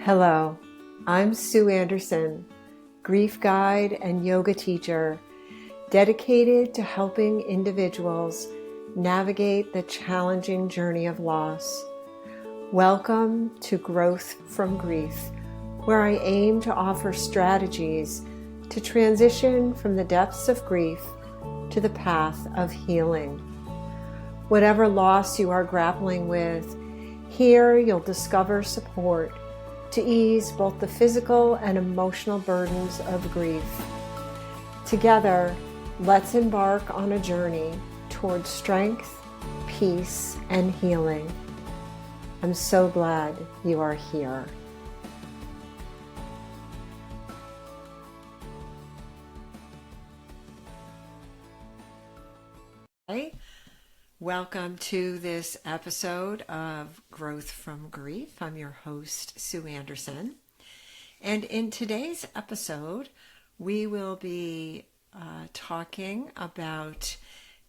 Hello, I'm Sue Andersen, grief guide and yoga teacher, dedicated to helping individuals navigate the challenging journey of loss. Welcome to Growth from Grief, where I aim to offer strategies to transition from the depths of grief to the path of healing. Whatever loss you are grappling with, here you'll discover support to ease both the physical and emotional burdens of grief. Together, let's embark on a journey towards strength, peace, and healing. I'm so glad you are here. Hi. Welcome to this episode of Growth from Grief. I'm your host, Sue Andersen. And in today's episode, we will be talking about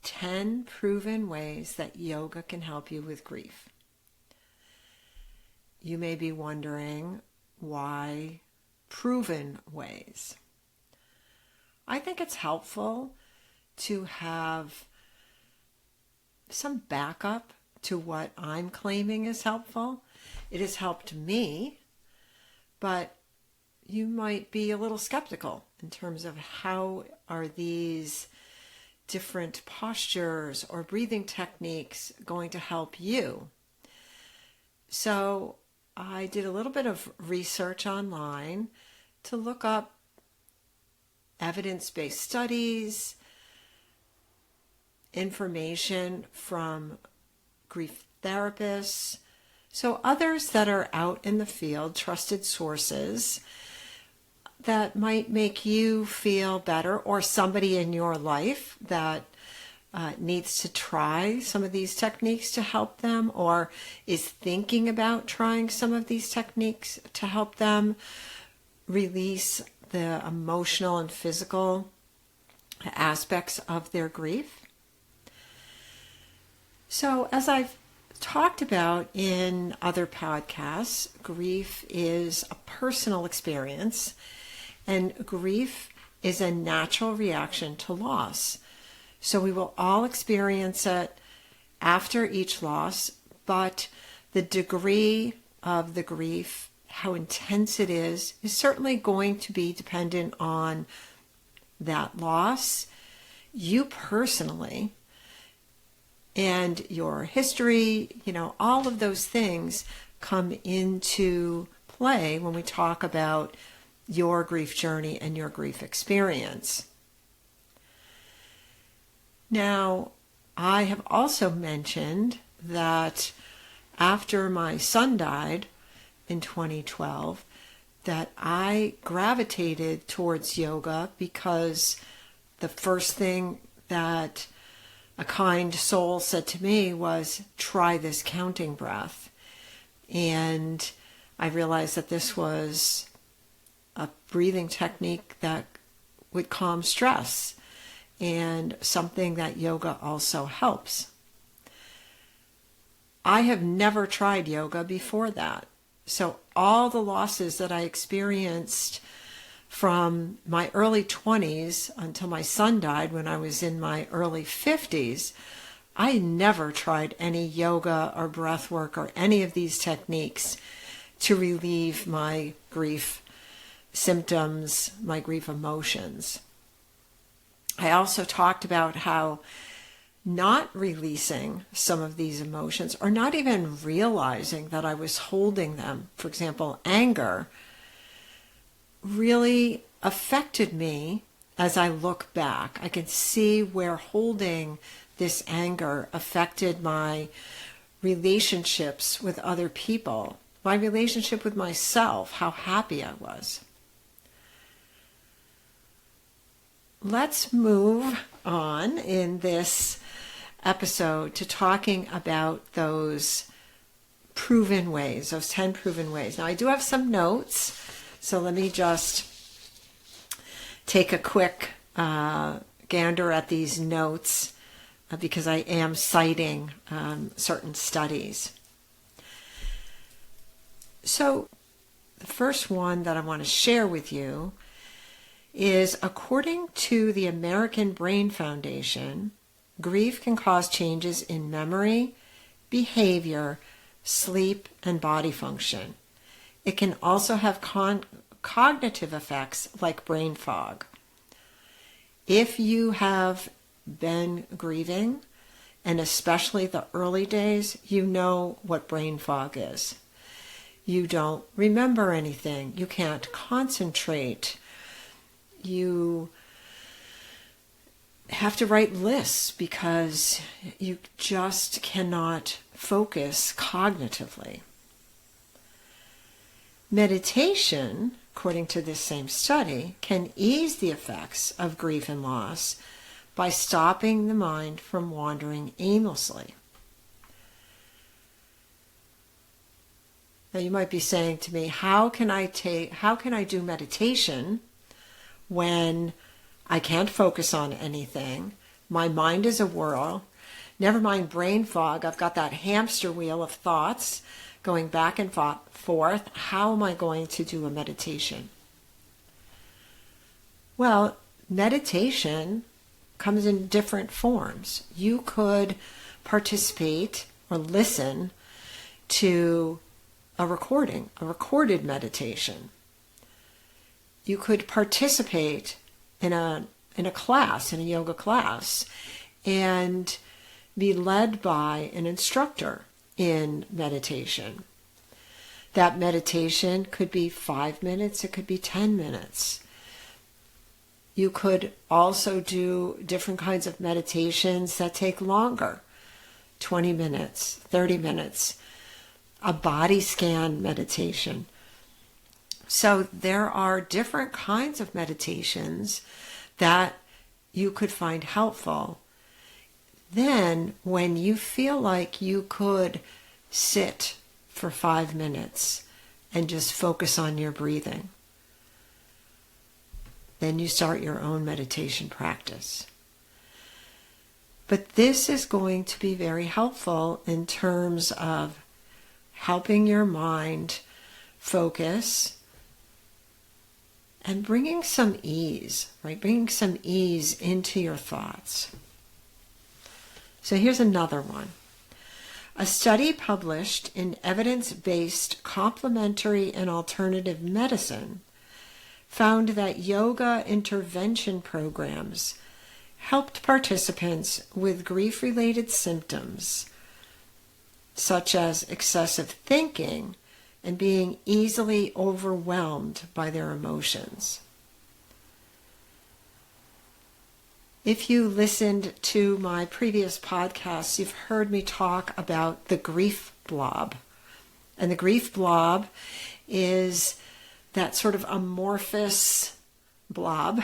10 proven ways that yoga can help you with grief. You may be wondering why proven ways. I think it's helpful to have some backup to what I'm claiming is helpful. It has helped me, but you might be a little skeptical in terms of how are these different postures or breathing techniques going to help you. So I did a little bit of research online to look up evidence-based studies, information from grief therapists, so others that are out in the field, trusted sources that might make you feel better, or somebody in your life that needs to try some of these techniques to help them, or is thinking about trying some of these techniques to help them release the emotional and physical aspects of their grief. So, as I've talked about in other podcasts, grief is a personal experience, and grief is a natural reaction to loss. So we will all experience it after each loss, but the degree of the grief, how intense it is certainly going to be dependent on that loss, you personally, and your history. All of those things come into play when we talk about your grief journey and your grief experience. Now, I have also mentioned that after my son died in 2012, that I gravitated towards yoga because the first thing that a kind soul said to me was, try this counting breath. And I realized that this was a breathing technique that would calm stress, and something that yoga also helps. I have never tried yoga before that. So all the losses that I experienced from my early 20s until my son died when I was in my early 50s, I never tried any yoga or breath work or any of these techniques to relieve my grief symptoms, my grief emotions. I also talked about how not releasing some of these emotions, or not even realizing that I was holding them, for example, anger, really affected me. As I look back, I can see where holding this anger affected my relationships with other people, my relationship with myself, how happy I was. Let's move on in this episode to talking about those proven ways, those 10 proven ways. Now, I do have some notes, so let me just take a quick gander at these notes because I am citing certain studies. So the first one that I want to share with you is, according to the American Brain Foundation, grief can cause changes in memory, behavior, sleep, and body function. It can also have cognitive effects like brain fog. If you have been grieving, and especially the early days, you know what brain fog is. You don't remember anything. You can't concentrate. You have to write lists because you just cannot focus cognitively. Meditation, according to this same study, can ease the effects of grief and loss by stopping the mind from wandering aimlessly. Now you might be saying to me, how can I do meditation when I can't focus on anything? My mind is a whirl. Never mind brain fog. I've got that hamster wheel of thoughts going back and forth. How am I going to do a meditation? Well, meditation comes in different forms. You could participate or listen to a recorded meditation. You could participate in a class, in a yoga class, and be led by an instructor in meditation. That meditation could be 5 minutes, it could be 10 minutes. You could also do different kinds of meditations that take longer, 20 minutes, 30 minutes, a body scan meditation. So there are different kinds of meditations that you could find helpful. Then, when you feel like you could sit for 5 minutes and just focus on your breathing, then you start your own meditation practice. But this is going to be very helpful in terms of helping your mind focus and bringing some ease, right? Bringing some ease into your thoughts. So here's another one. A study published in Evidence-Based Complementary and Alternative Medicine found that yoga intervention programs helped participants with grief-related symptoms, such as excessive thinking and being easily overwhelmed by their emotions. If you listened to my previous podcasts, you've heard me talk about the grief blob. And the grief blob is that sort of amorphous blob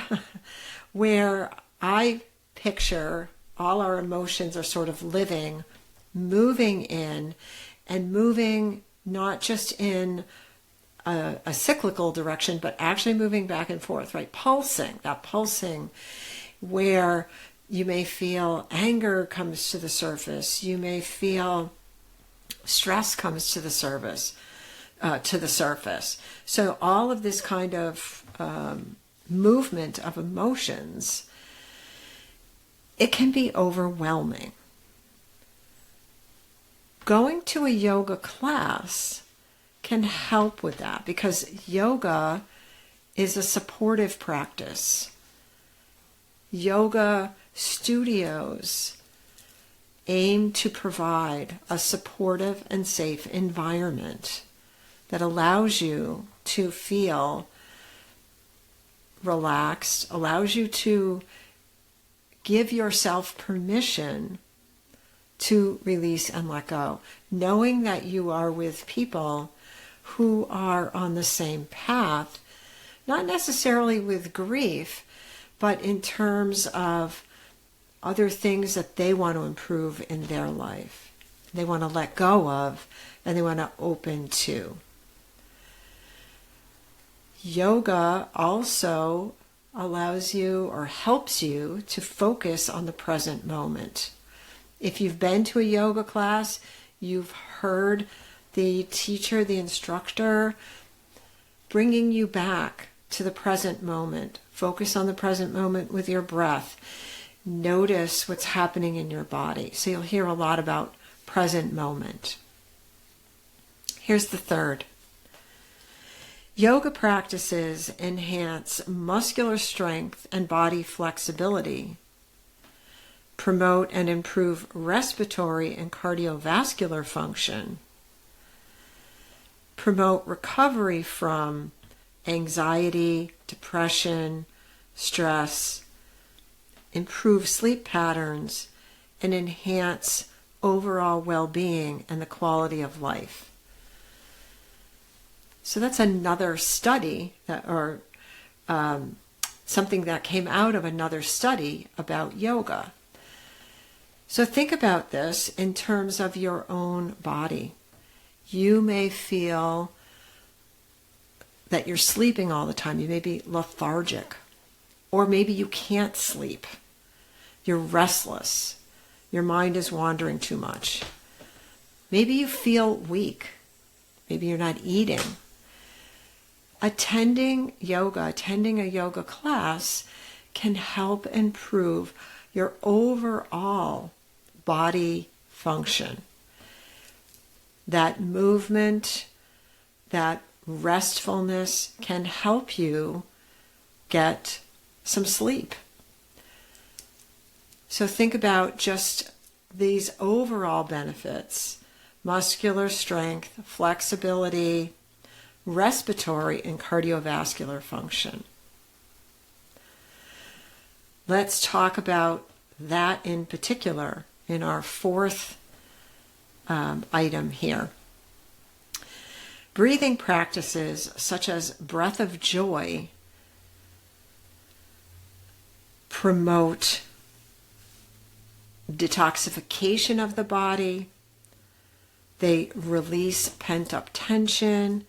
where I picture all our emotions are sort of living, moving in, and moving not just in a cyclical direction, but actually moving back and forth, right? Pulsing, where you may feel anger comes to the surface, you may feel stress comes to the surface. So all of this kind of movement of emotions, it can be overwhelming. Going to a yoga class can help with that because yoga is a supportive practice. Yoga studios aim to provide a supportive and safe environment that allows you to feel relaxed, allows you to give yourself permission to release and let go, knowing that you are with people who are on the same path, not necessarily with grief, but in terms of other things that they want to improve in their life, they want to let go of, and they want to open to. Yoga also allows you or helps you to focus on the present moment. If you've been to a yoga class, you've heard the teacher, the instructor, bringing you back to the present moment. Focus on the present moment with your breath. Notice what's happening in your body. So you'll hear a lot about present moment. Here's the third. Yoga practices enhance muscular strength and body flexibility, promote and improve respiratory and cardiovascular function, promote recovery from anxiety, depression, stress, improve sleep patterns, and enhance overall well-being and the quality of life. So that's another study something that came out of another study about yoga. So think about this in terms of your own body. You may feel that you're sleeping all the time. You may be lethargic, or maybe you can't sleep. You're restless. Your mind is wandering too much. Maybe you feel weak. Maybe you're not eating. Attending a yoga class can help improve your overall body function. That movement, that restfulness can help you get some sleep. So think about just these overall benefits: muscular strength, flexibility, respiratory and cardiovascular function. Let's talk about that in particular in our fourth item here. Breathing practices such as breath of joy promote detoxification of the body. They release pent-up tension,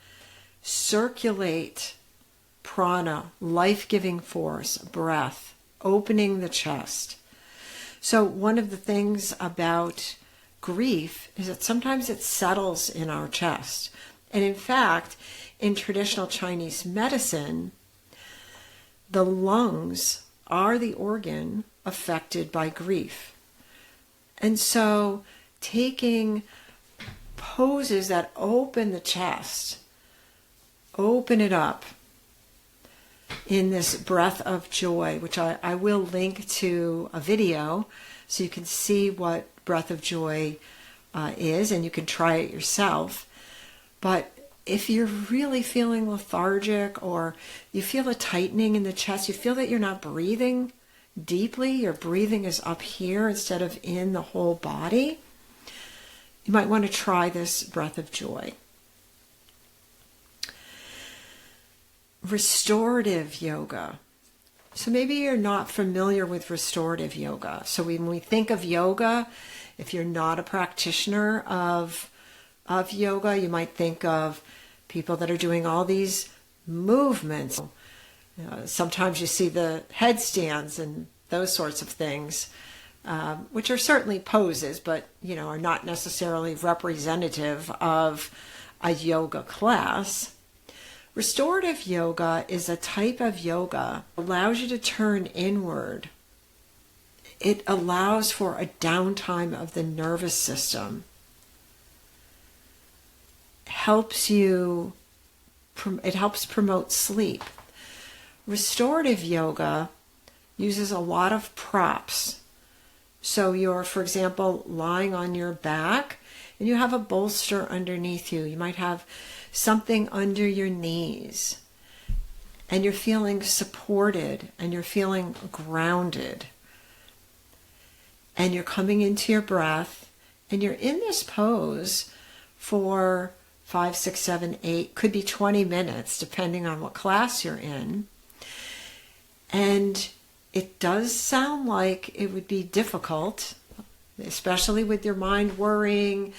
circulate prana, life-giving force, breath, opening the chest. So one of the things about grief is that sometimes it settles in our chest. And in fact, in traditional Chinese medicine, the lungs are the organ affected by grief. And so taking poses that open the chest, open it up in this breath of joy, which I will link to a video so you can see what breath of joy is, and you can try it yourself. But if you're really feeling lethargic, or you feel a tightening in the chest, you feel that you're not breathing deeply, your breathing is up here instead of in the whole body, you might want to try this breath of joy. Restorative yoga. So maybe you're not familiar with restorative yoga. So when we think of yoga, if you're not a practitioner of yoga, you might think of people that are doing all these movements. Sometimes you see the headstands and those sorts of things, which are certainly poses, but are not necessarily representative of a yoga class. Restorative yoga is a type of yoga that allows you to turn inward. It allows for a downtime of the nervous system. It helps promote sleep. Restorative yoga uses a lot of props. So you're, for example, lying on your back and you have a bolster underneath you. You might have something under your knees, and you're feeling supported and you're feeling grounded. And you're coming into your breath, and you're in this pose for 5, 6, 7, 8, could be 20 minutes, depending on what class you're in. And it does sound like it would be difficult, especially with your mind worrying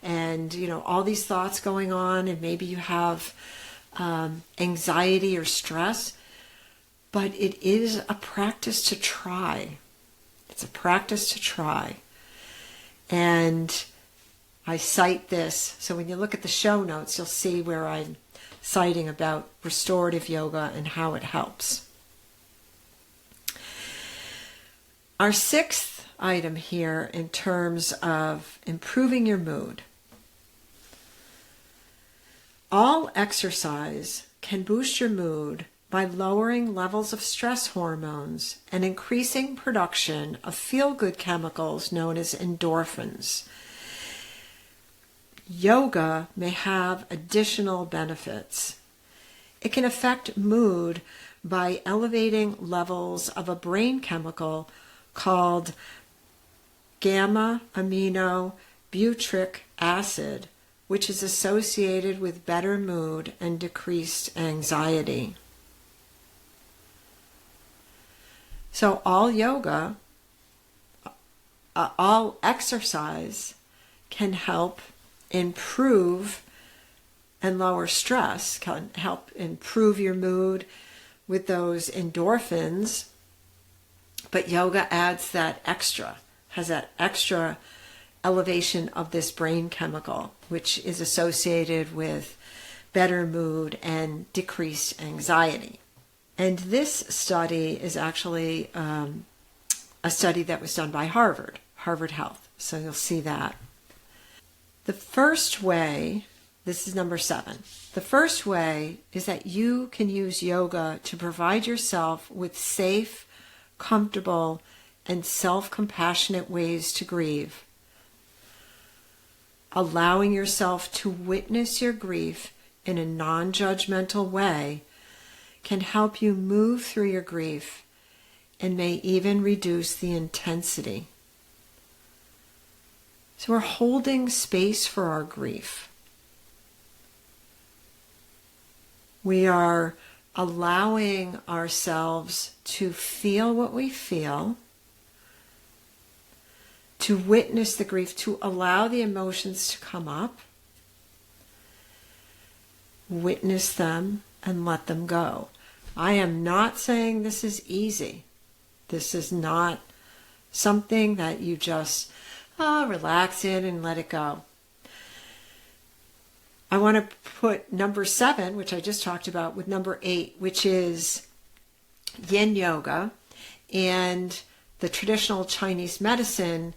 and all these thoughts going on, and maybe you have anxiety or stress, but it is a practice to try. It's a practice to try. And I cite this. So when you look at the show notes, you'll see where I'm citing about restorative yoga and how it helps. Our sixth item here in terms of improving your mood. All exercise can boost your mood by lowering levels of stress hormones and increasing production of feel-good chemicals known as endorphins. Yoga may have additional benefits. It can affect mood by elevating levels of a brain chemical called gamma-aminobutyric acid, which is associated with better mood and decreased anxiety. So all yoga, all exercise can help improve and lower stress, can help improve your mood with those endorphins, but yoga adds that extra, has that extra elevation of this brain chemical, which is associated with better mood and decreased anxiety. And this study is actually a study that was done by Harvard Health. So you'll see that. The first way, this is number 7. The first way is that you can use yoga to provide yourself with safe, comfortable, and self-compassionate ways to grieve. Allowing yourself to witness your grief in a non-judgmental way can help you move through your grief and may even reduce the intensity. So we're holding space for our grief. We are allowing ourselves to feel what we feel, to witness the grief, to allow the emotions to come up, witness them, and let them go. I am not saying this is easy. This is not something that you just relax in and let it go. I want to put number 7, which I just talked about, with number 8, which is yin yoga and the traditional Chinese medicine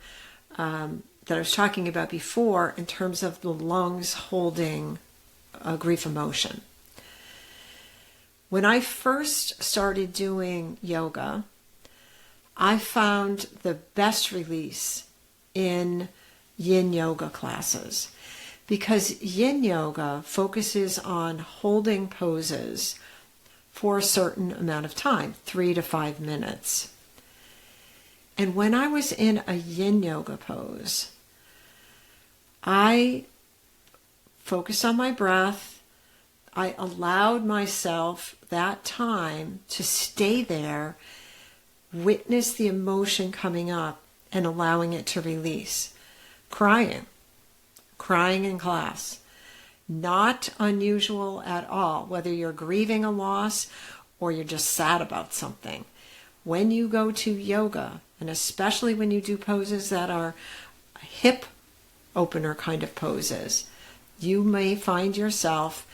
that I was talking about before in terms of the lungs holding a grief emotion. When I first started doing yoga, I found the best release in yin yoga classes, because yin yoga focuses on holding poses for a certain amount of time, 3 to 5 minutes. And when I was in a yin yoga pose, I focused on my breath. I allowed myself that time to stay there, witness the emotion coming up and allowing it to release. Crying in class. Not unusual at all, whether you're grieving a loss or you're just sad about something. When you go to yoga, and especially when you do poses that are hip opener kind of poses, you may find yourself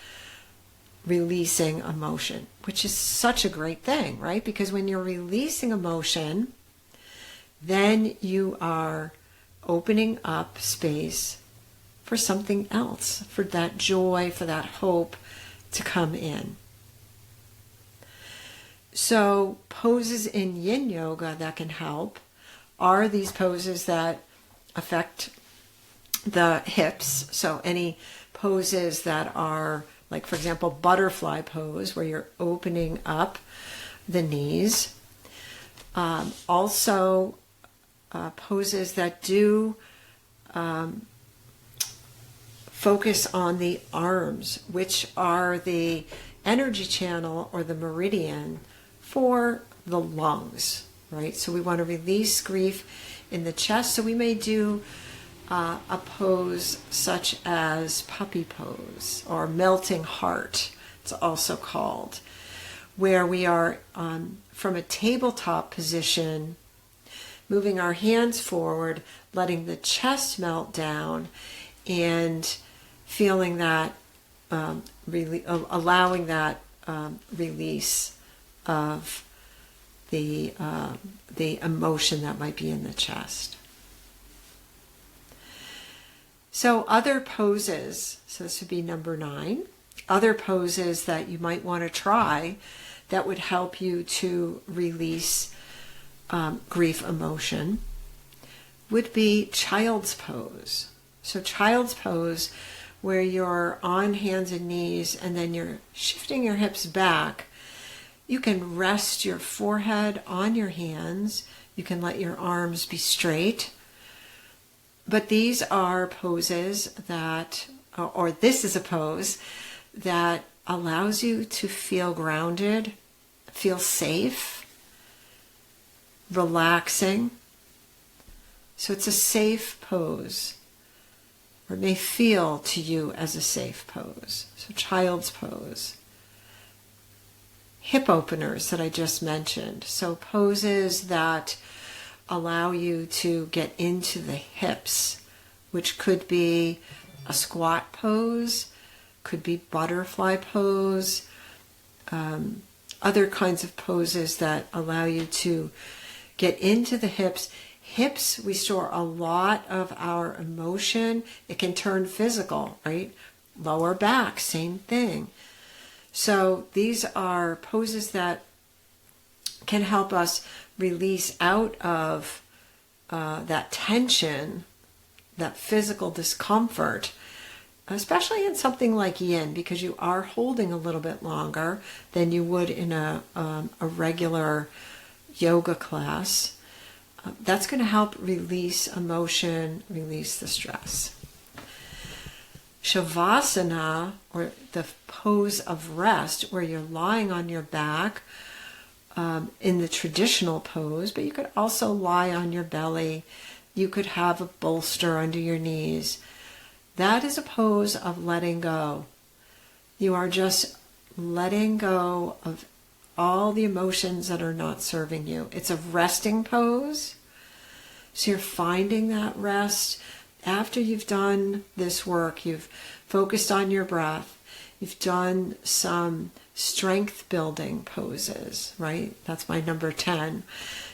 releasing emotion, which is such a great thing, right? Because when you're releasing emotion, then you are opening up space for something else, for that joy, for that hope to come in. So poses in yin yoga that can help are these poses that affect the hips. So any poses that are, like, for example, butterfly pose, where you're opening up the knees. Also poses that do focus on the arms, which are the energy channel or the meridian for the lungs, right? So we want to release grief in the chest. So we may do a pose such as puppy pose or melting heart, it's also called, where we are from a tabletop position, moving our hands forward, letting the chest melt down, and feeling that, allowing that release of the emotion that might be in the chest. So other poses, so this would be number 9, other poses that you might want to try that would help you to release grief emotion would be child's pose. So child's pose, where you're on hands and knees and then you're shifting your hips back. You can rest your forehead on your hands. You can let your arms be straight. But these are poses that, or this is a pose that allows you to feel grounded, feel safe, relaxing. So it's a safe pose, or may feel to you as a safe pose. So child's pose. Hip openers that I just mentioned. So poses that allow you to get into the hips, which could be a squat pose, could be butterfly pose, other kinds of poses that allow you to get into the hips. Hips, we store a lot of our emotion. It can turn physical, right? Lower back, same thing. So these are poses that can help us release out of that tension, that physical discomfort, especially in something like yin, because you are holding a little bit longer than you would in a regular yoga class. That's going to help release emotion, release the stress. Shavasana, or the pose of rest, where you're lying on your back in the traditional pose, but you could also lie on your belly. You could have a bolster under your knees. That is a pose of letting go. You are just letting go of all the emotions that are not serving you. It's a resting pose. So you're finding that rest. After you've done this work, you've focused on your breath, you've done some strength building poses, right? That's my number 10.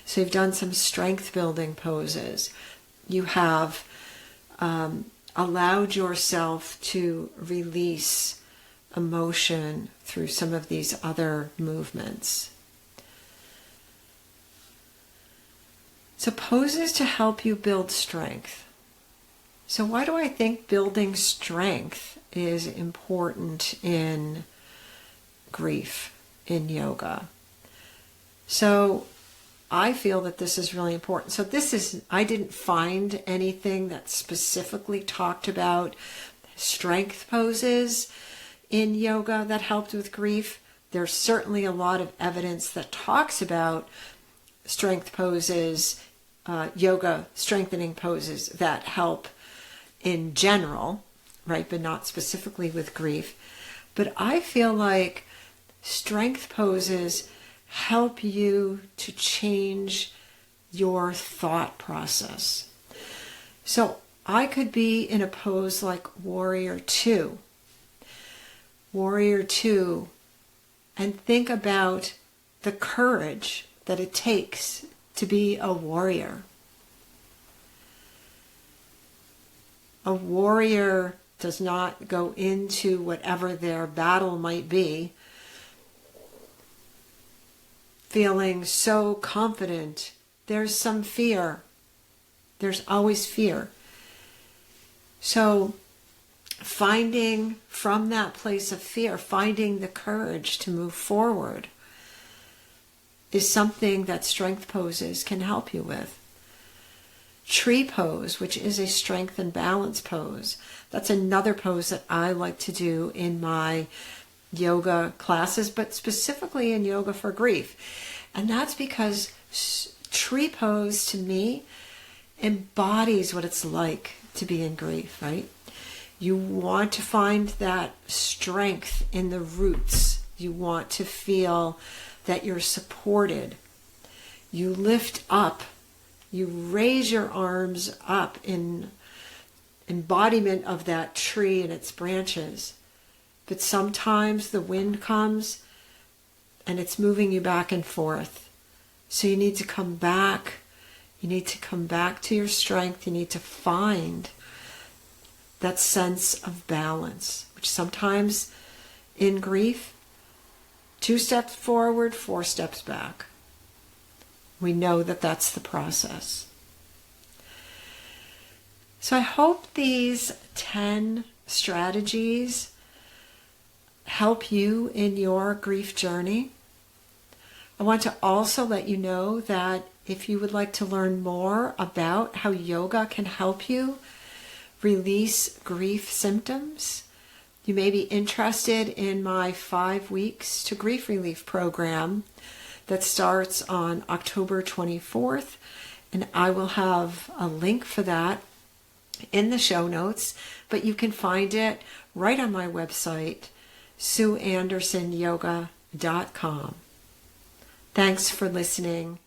So you've done some strength building poses. You have allowed yourself to release emotion through some of these other movements. So poses to help you build strength. So why do I think building strength is important in grief, in yoga? So I feel that this is really important. So I didn't find anything that specifically talked about strength poses in yoga that helped with grief. There's certainly a lot of evidence that talks about strength poses, yoga strengthening poses that help in general, right, but not specifically with grief. But I feel like strength poses help you to change your thought process. So I could be in a pose like Warrior 2. Warrior 2, and think about the courage that it takes to be a warrior. A warrior does not go into whatever their battle might be feeling so confident. There's some fear. There's always fear. So finding from that place of fear, finding the courage to move forward is something that strength poses can help you with. Tree pose, which is a strength and balance pose. That's another pose that I like to do in my yoga classes, but specifically in yoga for grief. And that's because tree pose to me embodies what it's like to be in grief, right? You want to find that strength in the roots. You want to feel that you're supported. You lift up. You raise your arms up in embodiment of that tree and its branches. But sometimes the wind comes and it's moving you back and forth. So you need to come back. You need to come back to your strength. You need to find that sense of balance, which sometimes in grief, 2 steps forward, 4 steps back. We know that that's the process. So I hope these 10 strategies help you in your grief journey. I want to also let you know that if you would like to learn more about how yoga can help you release grief symptoms, you may be interested in my 5 weeks to grief relief program that starts on October 24th, and I will have a link for that in the show notes, but you can find it right on my website, SueAndersonYoga.com. Thanks for listening.